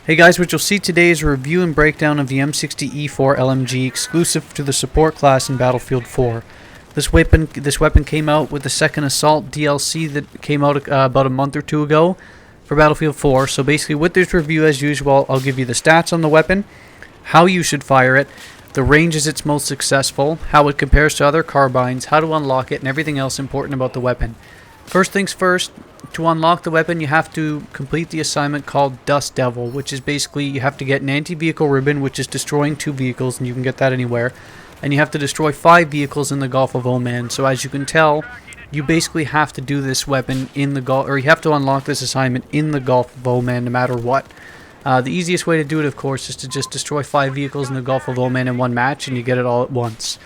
Hey guys, what you'll see today is a review and breakdown of the M60-E4 LMG exclusive to the support class in Battlefield 4. This weapon came out with the Second Assault DLC that came out about a month or two ago for Battlefield 4. So basically with this review, as usual, I'll give you the stats on the weapon, how you should fire it, the ranges it's most successful, how it compares to other carbines, how to unlock it, and everything else important about the weapon. First things first, to unlock the weapon you have to complete the assignment called Dust Devil, which is basically you have to get an anti-vehicle ribbon, which is destroying 2 vehicles, and you can get that anywhere. And you have to destroy 5 vehicles in the Gulf of Oman. So as you can tell, you basically have to do this weapon in the Gulf, or you have to unlock this assignment in the Gulf of Oman no matter what. The easiest way to do it, of course, is to just destroy 5 vehicles in the Gulf of Oman in one match, and you get it all at once.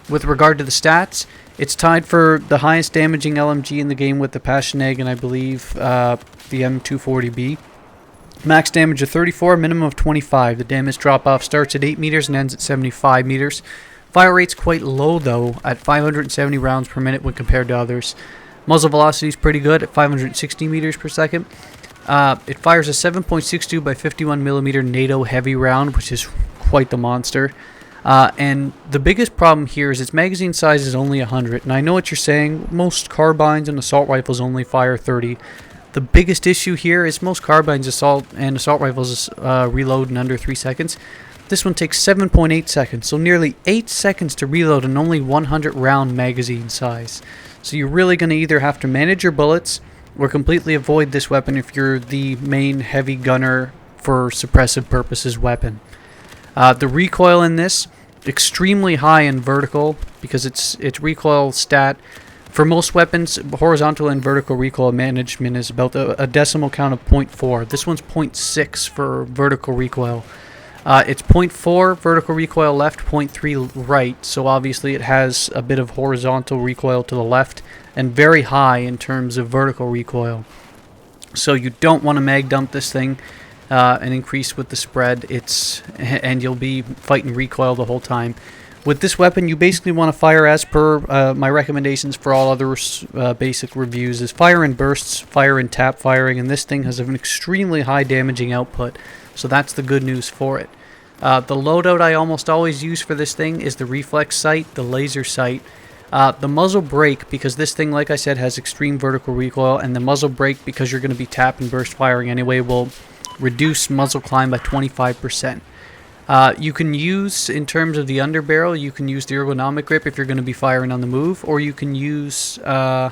With regard to the stats, it's tied for the highest damaging LMG in the game with the Pashneg and I believe the M240B. Max damage of 34, minimum of 25. The damage drop-off starts at 8 meters and ends at 75 meters. Fire rate's quite low though, at 570 rounds per minute when compared to others. Muzzle velocity is pretty good at 560 meters per second. It fires a 7.62 by 51 millimeter NATO heavy round, which is quite the monster. And the biggest problem here is its magazine size is only 100. And I know what you're saying, most carbines and assault rifles only fire 30. The biggest issue here is most carbines assault rifles reload in under 3 seconds. This one takes 7.8 seconds, so nearly 8 seconds to reload and only 100 round magazine size. So you're really going to either have to manage your bullets or completely avoid this weapon if you're the main heavy gunner for suppressive purposes weapon. The recoil in this, extremely high in vertical because its recoil stat. For most weapons, horizontal and vertical recoil management is about a decimal count of 0.4. This one's 0.6 for vertical recoil. It's 0.4 vertical recoil left, 0.3 right, so obviously it has a bit of horizontal recoil to the left and very high in terms of vertical recoil. So you don't want to mag dump this thing and increase with the spread, and you'll be fighting recoil the whole time. With this weapon, you basically want to fire as per my recommendations for all other basic reviews is fire in bursts, fire in tap firing, and this thing has an extremely high damaging output, so that's the good news for it. The loadout I almost always use for this thing is the reflex sight, the laser sight. The muzzle brake, because this thing, like I said, has extreme vertical recoil, and the muzzle brake, because you're going to be tap and burst firing anyway, will reduce muzzle climb by 25%. You can use, in terms of the underbarrel, you can use the ergonomic grip if you're going to be firing on the move, or you can use the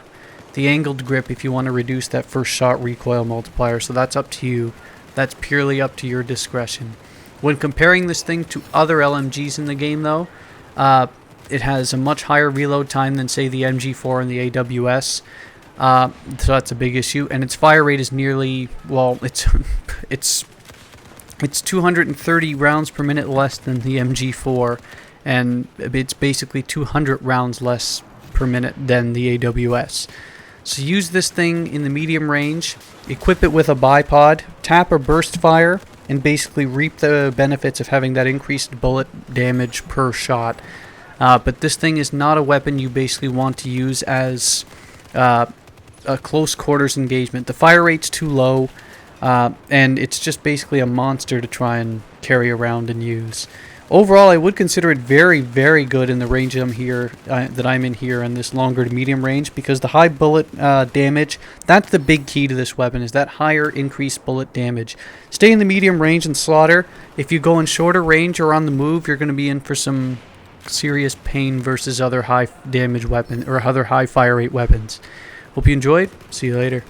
angled grip if you want to reduce that first shot recoil multiplier. So that's up to you. That's purely up to your discretion. When comparing this thing to other LMGs in the game, though, it has a much higher reload time than, say, the MG4 and the AWS. So that's a big issue, and its fire rate is nearly, well, it's 230 rounds per minute less than the MG4, and it's basically 200 rounds less per minute than the AWS. So use this thing in the medium range, equip it with a bipod, tap or burst fire, and basically reap the benefits of having that increased bullet damage per shot. But this thing is not a weapon you basically want to use as a close quarters engagement. The fire rate's too low, and it's just basically a monster to try and carry around and use. Overall, I would consider it very, very good in the range that I'm in here in this longer to medium range, because the high bullet damage, that's the big key to this weapon, is that higher increased bullet damage. Stay in the medium range and slaughter. If you go in shorter range or on the move, you're going to be in for some serious pain versus other high damage weapons or other high fire rate weapons. Hope you enjoyed. See you later.